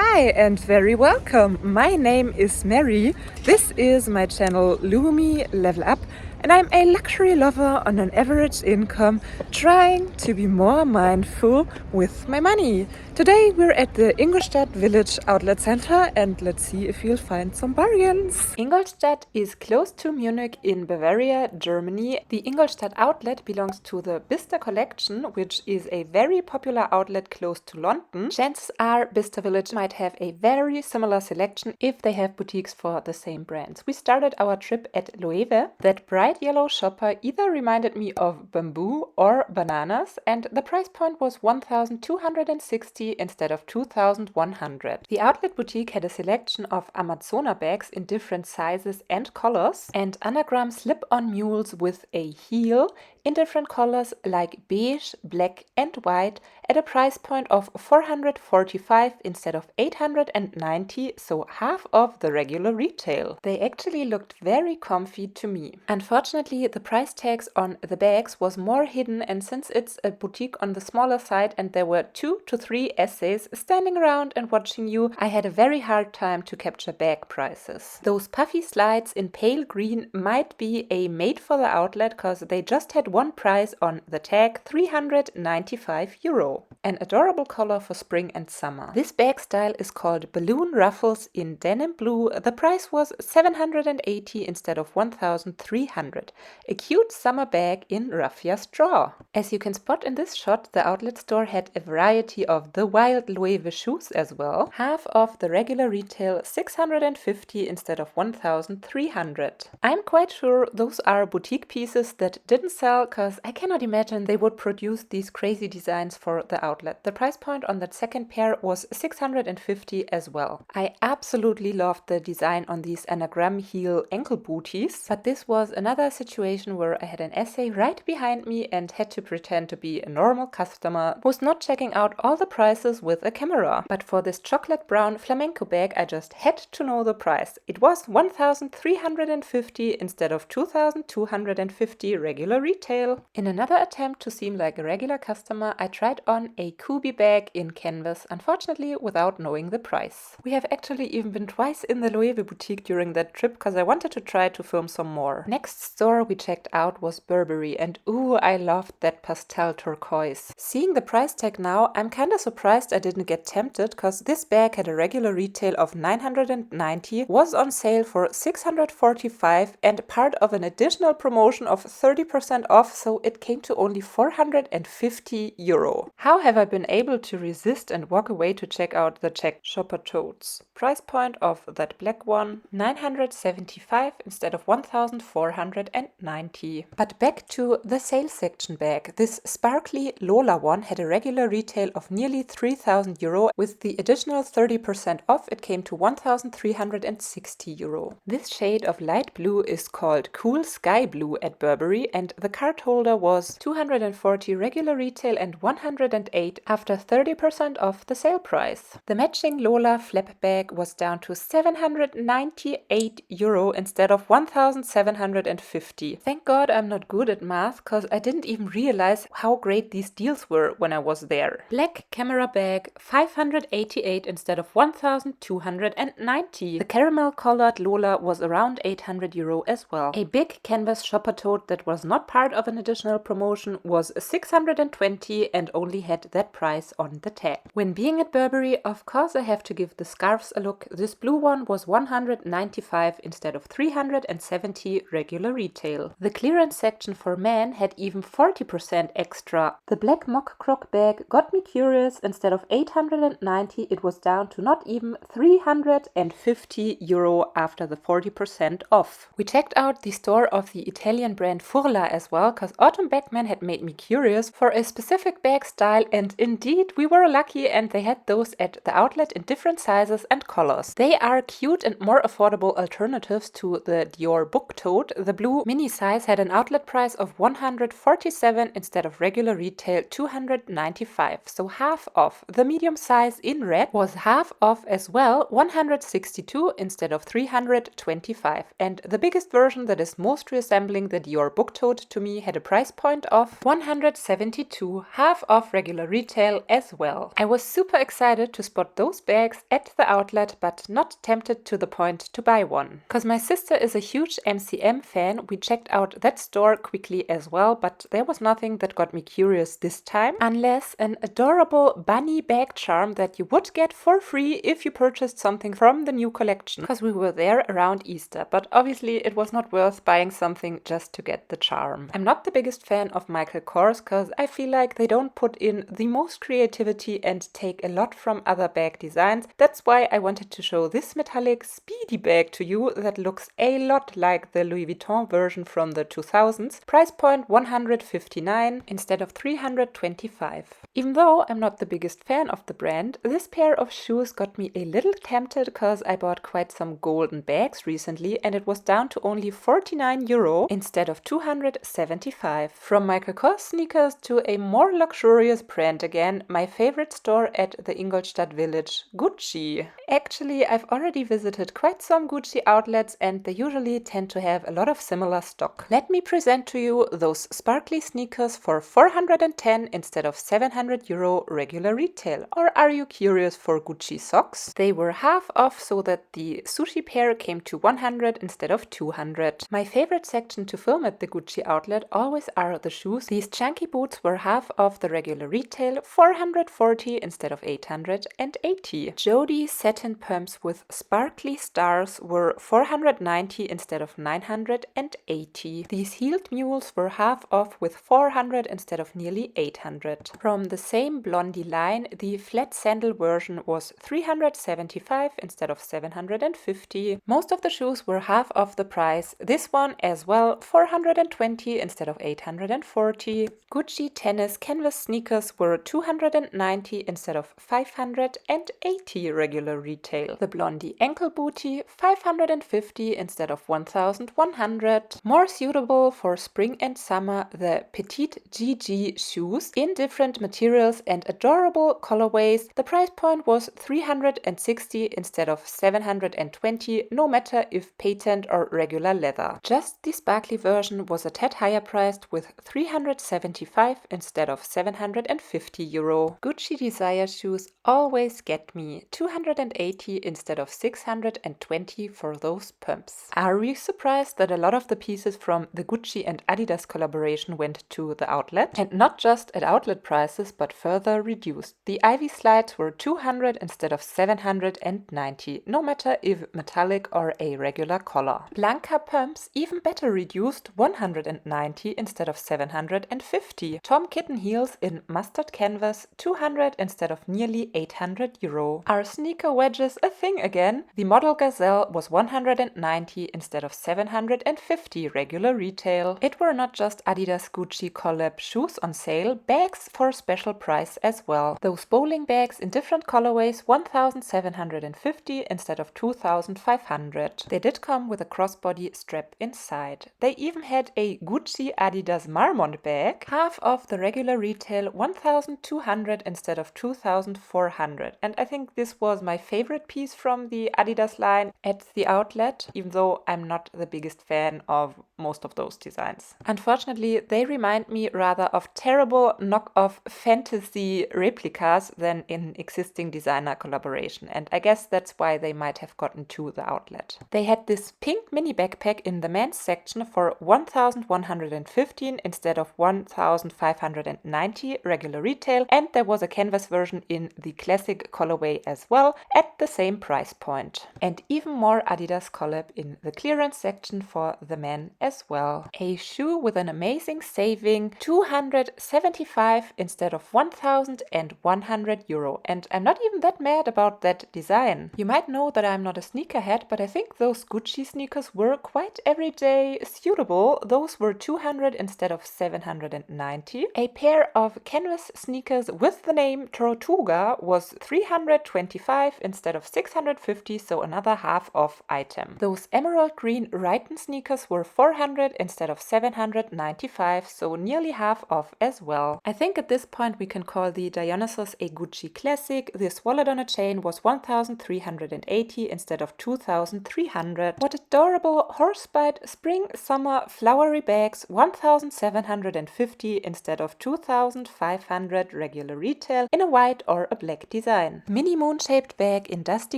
Hi and very welcome. My name is Mary. This is my channel Loewe Level Up, and I'm a luxury lover on an average income trying to be more mindful with my money. Today we're at the Ingolstadt Village Outlet Center and let's see if we'll find some bargains. Ingolstadt is close to Munich in Bavaria, Germany. The Ingolstadt outlet belongs to the Bicester collection, which is a very popular outlet close to London. Chances are Bicester Village might have a very similar selection if they have boutiques for the same brands. We started our trip at Loewe. That bright yellow shopper either reminded me of bamboo or bananas, and the price point was 1,260 instead of 2,100. The outlet boutique had a selection of Amazona bags in different sizes and colors, and anagram slip-on mules with a heel in different colors like beige, black and white at a price point of 445 instead of 890, so half of the regular retail. They actually looked very comfy to me. Unfortunately, the price tags on the bags was more hidden, and since it's a boutique on the smaller side and there were 2 to 3 essays standing around and watching you, I had a very hard time to capture bag prices. Those puffy slides in pale green might be a made for the outlet because they just had one price on the tag, 395 euro. An adorable color for spring and summer. This bag style is called balloon ruffles in denim blue. The price was 780 instead of 1,300. A cute summer bag in raffia straw. As you can spot in this shot, the outlet store had a variety of the wild Loewe shoes as well. Half of the regular retail, 650 instead of 1,300. I'm quite sure those are boutique pieces that didn't sell because I cannot imagine they would produce these crazy designs for the outlet. The price point on that second pair was 650 as well. I absolutely loved the design on these anagram heel ankle booties, but this was another situation where I had an essay right behind me and had to pretend to be a normal customer who's not checking out all the prices with a camera. But for this chocolate brown flamenco bag, I just had to know the price. It was 1,350 instead of 2,250 regular retail. In another attempt to seem like a regular customer, I tried on a Kubi bag in canvas, unfortunately without knowing the price. We have actually even been twice in the Loewe boutique during that trip because I wanted to try to film some more. Next store we checked out was Burberry, and ooh, I loved that pastel turquoise. Seeing the price tag now, I'm kinda surprised I didn't get tempted because this bag had a regular retail of 990, was on sale for 645 and part of an additional promotion of 30% off, so it came to only 450 euro. How have I been able to resist and walk away to check out the checked shopper totes? Price point of that black one, 975 instead of 1,490. But back to the sales section bag. This sparkly Lola one had a regular retail of nearly 3,000 euro. With the additional 30% off, it came to 1,360 euro. This shade of light blue is called Cool Sky Blue at Burberry, and the card holder was 240 regular retail and 108 after 30% off the sale price. The matching Lola flap bag was down to 798 euro instead of 1,750. Thank God I'm not good at math because I didn't even realize how great these deals were when I was there. Black camera bag, 588 instead of 1,290. The caramel colored Lola was around 800 euro as well. A big canvas shopper tote that was not part of an additional promotion was 620 and only had that price on the tag. When being at Burberry, of course I have to give the scarves a look. This blue one was 195 instead of 370 regular retail. The clearance section for men had even 40% extra. The black mock croc bag got me curious. Instead of 890, it was down to not even 350 euro after the 40% off. We checked out the store of the Italian brand Furla as well because Autumn Bagman had made me curious for a specific bag style, and indeed we were lucky and they had those at the outlet in different sizes and colors. They are cute and more affordable alternatives to the Dior book tote. The blue mini size had an outlet price of 147 instead of regular retail 295, so half off. The medium size in red was half off as well, 162 instead of 325, and the biggest version that is most resembling the Dior book tote to me had a price point of 172, half off regular retail as well. I was super excited to spot those bags at the outlet, but not tempted to the point to buy one. Because my sister is a huge MCM fan, we checked out that store quickly as well, but there was nothing that got me curious this time, unless an adorable bunny bag charm that you would get for free if you purchased something from the new collection, because we were there around Easter, but obviously it was not worth buying something just to get the charm. I'm not the biggest fan of Michael Kors because I feel like they don't put in the most creativity and take a lot from other bag designs. That's why I wanted to show this metallic speedy bag to you that looks a lot like the Louis Vuitton version from the 2000s. Price point 159 instead of 325. Even though I'm not the biggest fan of the brand, this pair of shoes got me a little tempted because I bought quite some golden bags recently and it was down to only 49 euro instead of 275. From Michael Kors sneakers to a more luxurious brand again, my favorite store at the Ingolstadt village, Gucci. Actually, I've already visited quite some Gucci outlets and they usually tend to have a lot of similar stock. Let me present to you those sparkly sneakers for 410 instead of 700 euro regular retail. Or are you curious for Gucci socks? They were half off so that the sushi pair came to 100 instead of 200. My favorite section to film at the Gucci outlet always are the shoes. These chunky boots were half off the regular retail, 440 instead of 880. Jody satin pumps with sparkly stars were 490 instead of 980. These heeled mules were half off with 400 instead of nearly 800. From the same Blondie line, the flat sandal version was 375 instead of 750. Most of the shoes were half off the price. This one as well, 420 instead of 840. Gucci tennis canvas sneakers were 290 instead of 580 regular retail. The Blondie ankle bootie, 550 instead of 1100. More suitable for spring and summer, the Petite GG shoes in different materials and adorable colorways. The price point was 360 instead of 720, no matter if patent or regular leather. Just the sparkly version was a tad higher priced with 375 instead of 750 euro. Gucci Desire shoes always get me 280 instead of 620 for those pumps. Are we surprised that a lot of the pieces from the Gucci and Adidas collaboration went to the outlet? And not just at outlet prices, but further reduced. The Ivy slides were 200 instead of 790, no matter if metallic or a regular collar. Blanca pumps even better reduced, 190 instead of 750. Tom Kitten heels in mustard canvas, 200 instead of nearly 800 euro. Are sneaker wedges a thing again? The model Gazelle was 190 instead of 750 regular retail. It were not just Adidas Gucci collab shoes on sale, bags for special price as well. Those bowling bags in different colorways, 1750 instead of 2500. They did come with a crossbody strap inside. They even had a Gucci Adidas Marmont bag, half of the regular retail, 1200 instead of 2400. And I think this was my favorite piece from the Adidas line at the outlet, even though I'm not the biggest fan of most of those designs. Unfortunately, they remind me rather of terrible knockoff fantasy replicas than in existing designer collaboration, and I guess that's why they might have gotten to the outlet. They had this pink mini backpack in the men's section for 1115 instead of 1590 regular retail, and there was a canvas version in the classic colorway as well at the same price point. And even more Adidas collab in the clearance section for the men as well. A shoe with an amazing saving, 275 instead of 1100 euro. And I'm not even that mad about that design. You might know that I'm not a sneakerhead, but I think those Gucci sneakers were quite everyday suitable. Those were 200 instead of 790. A pair of canvas sneakers with the name Tortuga was 325 instead of 650, so another half off item. Those emerald green Riton sneakers were 400 instead of 795, so nearly half off as well. I think at this point we can call the Dionysos a Gucci classic. This wallet on a chain was 1380 instead of 2300. What adorable horsebite spring summer flowery bags, 1750 instead of 2500. 500 regular retail in a white or a black design. Mini moon-shaped bag in dusty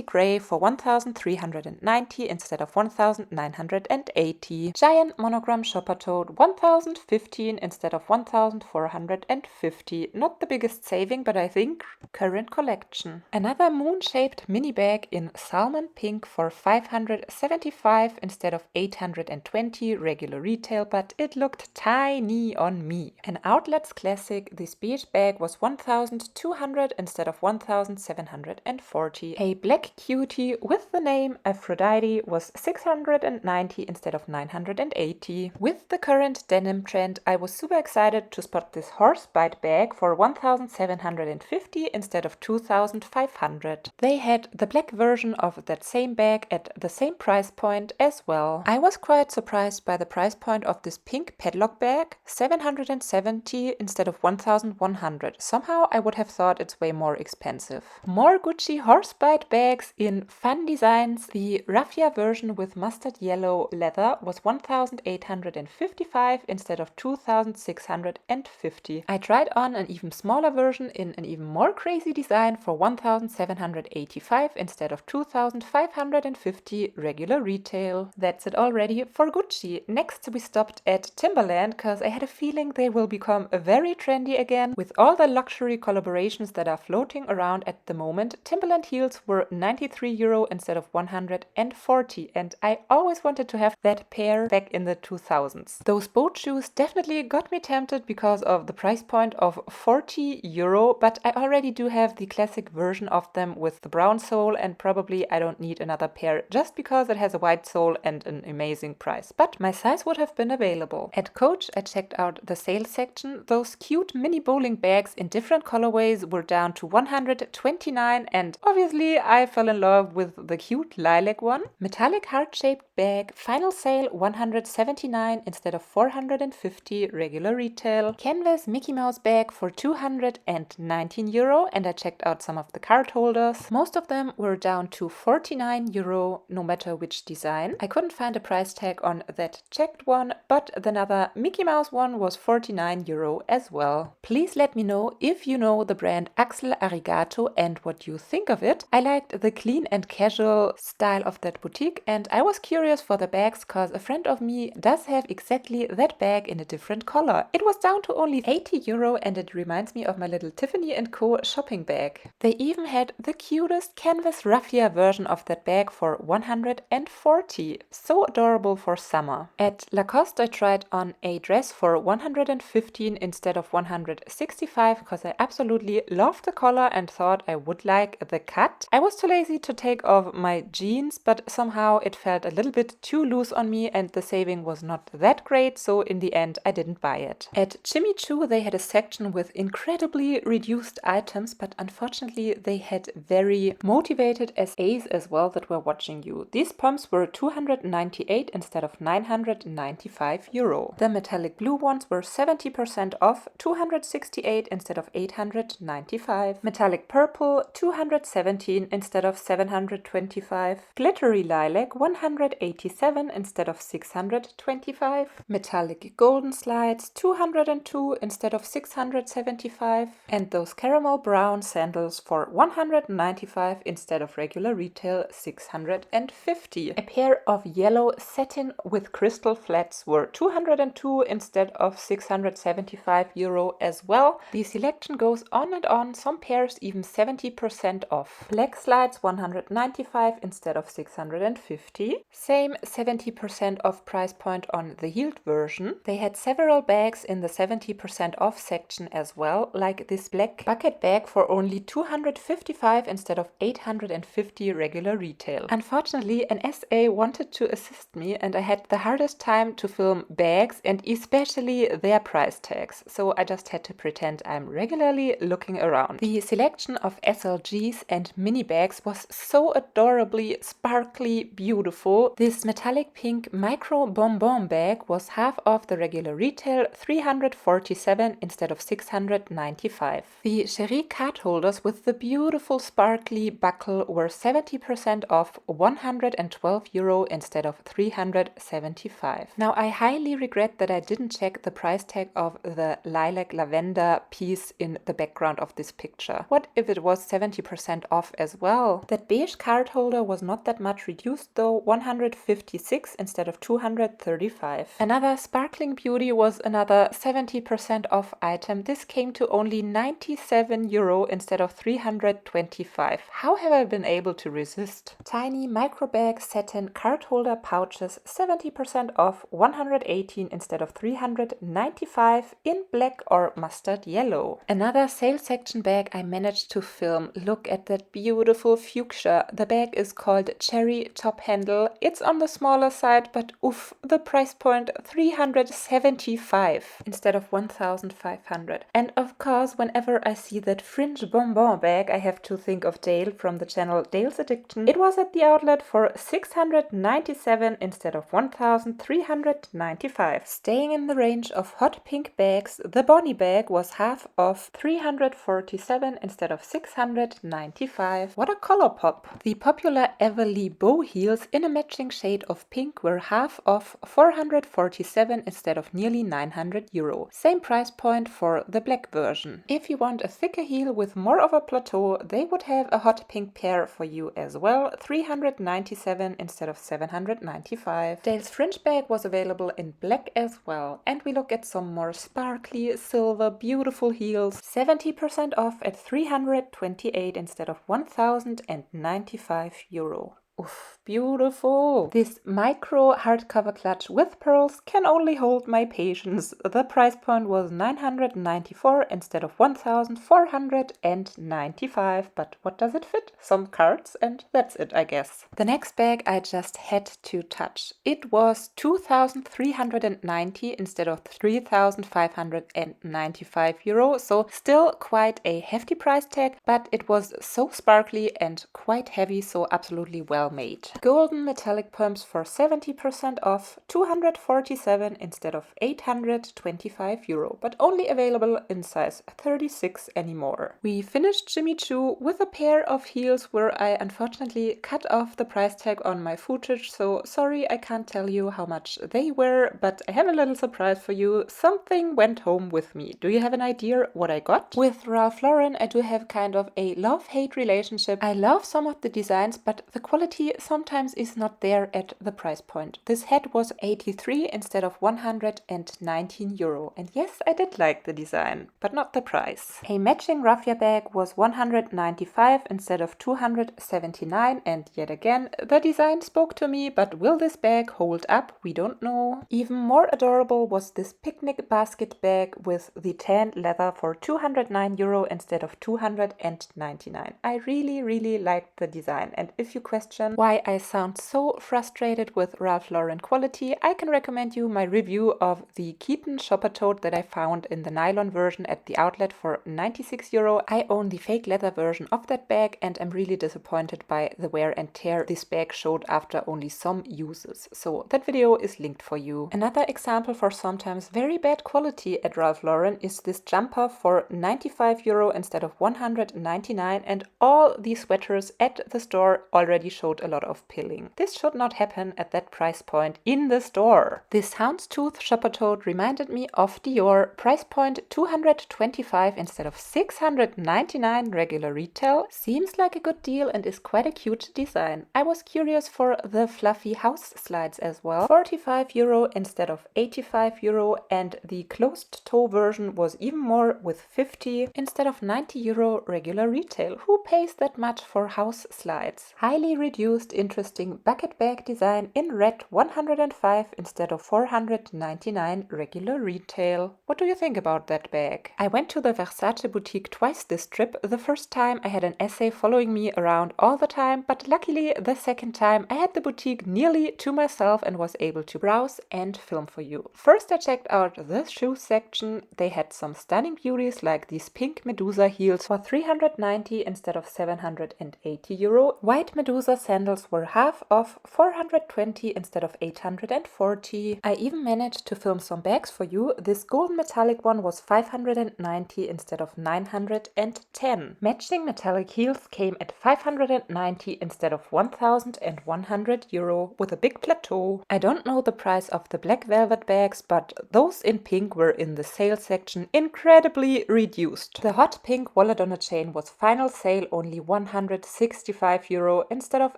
grey for 1,390 instead of 1,980. Giant monogram shopper tote 1,015 instead of 1,450. Not the biggest saving, but I think current collection. Another moon-shaped mini bag in salmon pink for 575 instead of 820 regular retail, but it looked tiny on me. An Outlets classic, this beige bag was 1,200 instead of 1,740. A black cutie with the name Aphrodite was 690 instead of 980. With the current denim trend, I was super excited to spot this horsebite bag for 1,750 instead of 2,500. They had the black version of that same bag at the same price point as well. I was quite surprised by the price point of this pink padlock bag, 770 instead of 1,100. Somehow I would have thought it's way more expensive. More Gucci horsebite bags in fun designs. The raffia version with mustard yellow leather was 1,855 instead of 2,650. I tried on an even smaller version in an even more crazy design for 1,785 instead of 2,550 regular retail. That's it already for Gucci. Next we stopped at Timberland because I had a feeling they will become very trendy again. With all the luxury collaborations that are floating around at the moment, Timberland heels were 93 euro instead of 140, and I always wanted to have that pair back in the 2000s. Those boat shoes definitely got me tempted because of the price point of 40 euro, but I already do have the classic version of them with the brown sole, and probably I don't need another pair just because it has a white sole and an amazing price. But my size would have been available. At Coach, I checked out the sales section. Those cute mini bowling bags in different colorways were down to 129, and obviously I fell in love with the cute lilac one. Metallic heart-shaped bag, final sale 179 instead of 450 regular retail. Canvas Mickey Mouse bag for 219 euro, and I checked out some of the card holders. Most of them were down to 49 euro, no matter which design. I couldn't find a price tag on that checked one, but another Mickey Mouse one was 49 euro as well. Please let me know if you know the brand Axel Arigato and what you think of it. I liked the clean and casual style of that boutique, and I was curious for the bags because a friend of me does have exactly that bag in a different color. It was down to only 80 euro, and it reminds me of my little Tiffany & Co. shopping bag. They even had the cutest canvas raffia version of that bag for 140. So adorable for summer. At Lacoste, I tried on a dress for 115 instead of 165 because I absolutely loved the color and thought I would like the cut. I was too lazy to take off my jeans, but somehow it felt a little bit too loose on me and the saving was not that great, so in the end I didn't buy it. At Choo, they had a section with incredibly reduced items, but unfortunately they had very motivated SAs as well that were watching you. These pumps were 298 instead of 995 euro. The metallic blue ones were 70% off, 268 instead of 895. Metallic purple, 217 instead of 725. Glittery lilac, 187 instead of 625. Metallic golden slides, 202 instead of 675. And those caramel brown sandals for 195 instead of regular retail 650. A pair of yellow satin with crystal flats were 202 instead of 675 euro as well. The selection goes on and on, some pairs even 70% off. Black slides 195 instead of 650. Same 70% off price point on the heeled version. They had several bags in the 70% off section as well, like this black bucket bag for only 255 instead of 850 regular retail. Unfortunately, an SA wanted to assist me and I had the hardest time to film bags and especially their price tags, so I just had to pretend I'm regularly looking around. The selection of SLGs and mini bags was so adorably sparkly beautiful. This metallic pink micro bonbon bag was half of the regular retail, 347 instead of 695. The Cherie card holders with the beautiful sparkly buckle were 70% off, 112 euro instead of 375. Now I highly regret that I didn't check the price tag of the lilac lavender other piece in the background of this picture. What if it was 70% off as well? That beige card holder was not that much reduced though, 156 instead of 235. Another sparkling beauty was another 70% off item. This came to only 97 euro instead of 325. How have I been able to resist? Tiny micro bag satin card holder pouches, 70% off, 118 instead of 395 in black or mustard yellow. Another sale section bag I managed to film. Look at that beautiful fuchsia. The bag is called Cherry Top Handle. It's on the smaller side, but oof, the price point 375 instead of 1,500. And of course, whenever I see that fringe bonbon bag, I have to think of Dale from the channel Dale's Addiction. It was at the outlet for 697 instead of 1,395. Staying in the range of hot pink bags, the Bonnie bag was half off, 347 instead of 695. What a color pop! The popular Everly bow heels in a matching shade of pink were half off, 447 instead of nearly 900 euro. Same price point for the black version. If you want a thicker heel with more of a plateau, they would have a hot pink pair for you as well, 397 instead of 795. Dale's fringe bag was available in black as well. And we look at some more sparkly silver beautiful heels, 70% off at 328 instead of 1,095 euro. Oof, beautiful! This micro hardcover clutch with pearls can only hold my patience. The price point was 994 instead of 1,495. But what does it fit? Some cards and that's it, I guess. The next bag I just had to touch. It was 2,390 instead of 3,595 euro. So still quite a hefty price tag, but it was so sparkly and quite heavy, so absolutely well made. Golden metallic pumps for 70% off, 247 instead of 825 euro, but only available in size 36 anymore. We finished Jimmy Choo with a pair of heels where I unfortunately cut off the price tag on my footage, so sorry I can't tell you how much they were, but I have a little surprise for you. Something went home with me. Do you have an idea what I got? With Ralph Lauren I do have kind of a love-hate relationship. I love some of the designs, but the quality sometimes is not there at the price point. This hat was 83 instead of 119 euro. And yes, I did like the design, but not the price. A matching raffia bag was 195 instead of 279, and yet again, the design spoke to me, but will this bag hold up? We don't know. Even more adorable was this picnic basket bag with the tan leather for 209 euro instead of 299. I really liked the design, and if you question why I sound so frustrated with Ralph Lauren quality, I can recommend you my review of the Keaton shopper tote that I found in the nylon version at the outlet for 96 euro. I own the fake leather version of that bag and I'm really disappointed by the wear and tear this bag showed after only some uses. So that video is linked for you. Another example for sometimes very bad quality at Ralph Lauren is this jumper for 95 euro instead of 199, and all the sweaters at the store already showed a lot of pilling. This should not happen at that price point in the store. This houndstooth shopper tote reminded me of Dior. Price point 225 instead of 699 regular retail. Seems like a good deal and is quite a cute design. I was curious for the fluffy house slides as well. 45 euro instead of 85 euro, and the closed toe version was even more with 50 instead of 90 euro regular retail. Who pays that much for house slides? Highly reduced interesting bucket bag design in red, 105 instead of 499 regular retail. What do you think about that bag? I went to the Versace boutique twice this trip. The first time I had an essay following me around all the time, but luckily the second time I had the boutique nearly to myself and was able to browse and film for you. First I checked out the shoe section. They had some stunning beauties like these pink Medusa heels for 390 instead of 780 euro. White Medusa sandals were half off, 420 instead of 840. I even managed to film some bags for you. This golden metallic one was 590 instead of 910. Matching metallic heels came at 590 instead of 1100 euro with a big plateau. I don't know the price of the black velvet bags, but those in pink were in the sale section incredibly reduced. The hot pink wallet on a chain was final sale only 165 euro instead of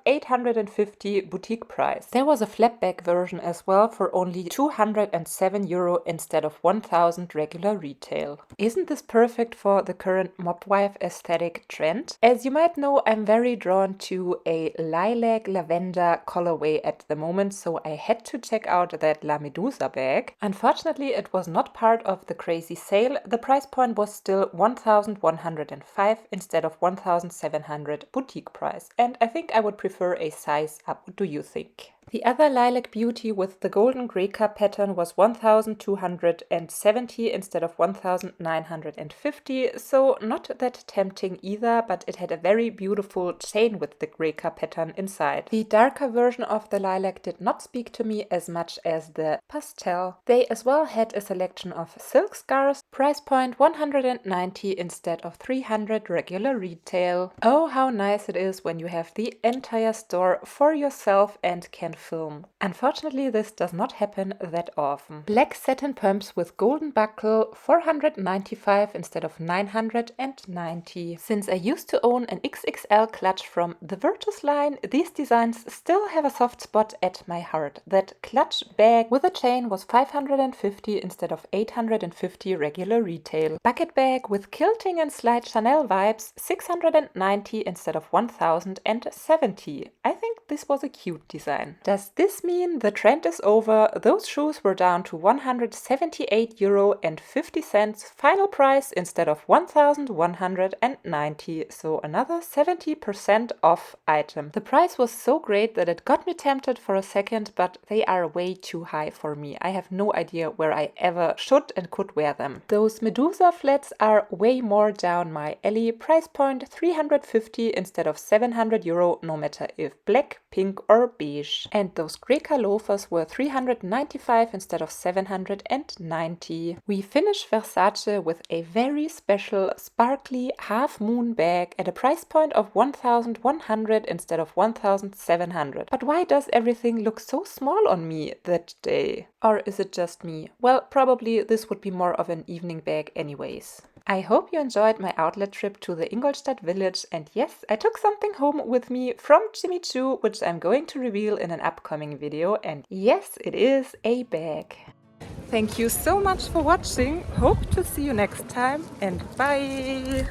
850 boutique price. There was a flapback version as well for only 207 euro instead of 1000 regular retail. Isn't this perfect for the current mop wife aesthetic trend? As you might know, I'm very drawn to a lilac lavender colorway at the moment, so I had to check out that La Medusa bag. Unfortunately, it was not part of the crazy sale. The price point was still 1105 instead of 1700 boutique price, and I think I would prefer a size up. What do you think? The other lilac beauty with the golden Greca pattern was 1270 instead of 1950, so not that tempting either, but it had a very beautiful chain with the Greca pattern inside. The darker version of the lilac did not speak to me as much as the pastel. They as well had a selection of silk scarves, price point 190 instead of 300 regular retail. Oh, how nice it is when you have the entire store for yourself and can film. Unfortunately, this does not happen that often. Black satin pumps with golden buckle, 495 instead of 990. Since I used to own an XXL clutch from the Virtus line, these designs still have a soft spot at my heart. That clutch bag with a chain was 550 instead of 850 regular retail. Bucket bag with quilting and slight Chanel vibes, 690 instead of 1070. I think this was a cute design. Does this mean the trend is over? Those shoes were down to 178 euro and 50 cents final price instead of 1190, so another 70% off item. The price was so great that it got me tempted for a second, but they are way too high for me. I have no idea where I ever should and could wear them. Those Medusa flats are way more down my alley. Price point 350 instead of 700 euro, no matter if black, pink or beige. And those Greca loafers were 395 instead of 790. We finish Versace with a very special sparkly half moon bag at a price point of 1100 instead of 1700. But why does everything look so small on me that day? Or is it just me? Well, probably this would be more of an evening bag anyways. I hope you enjoyed my outlet trip to the Ingolstadt village, and yes, I took something home with me from Jimmy Choo, which I'm going to reveal in an upcoming video, and yes, it is a bag. Thank you so much for watching, hope to see you next time, and bye!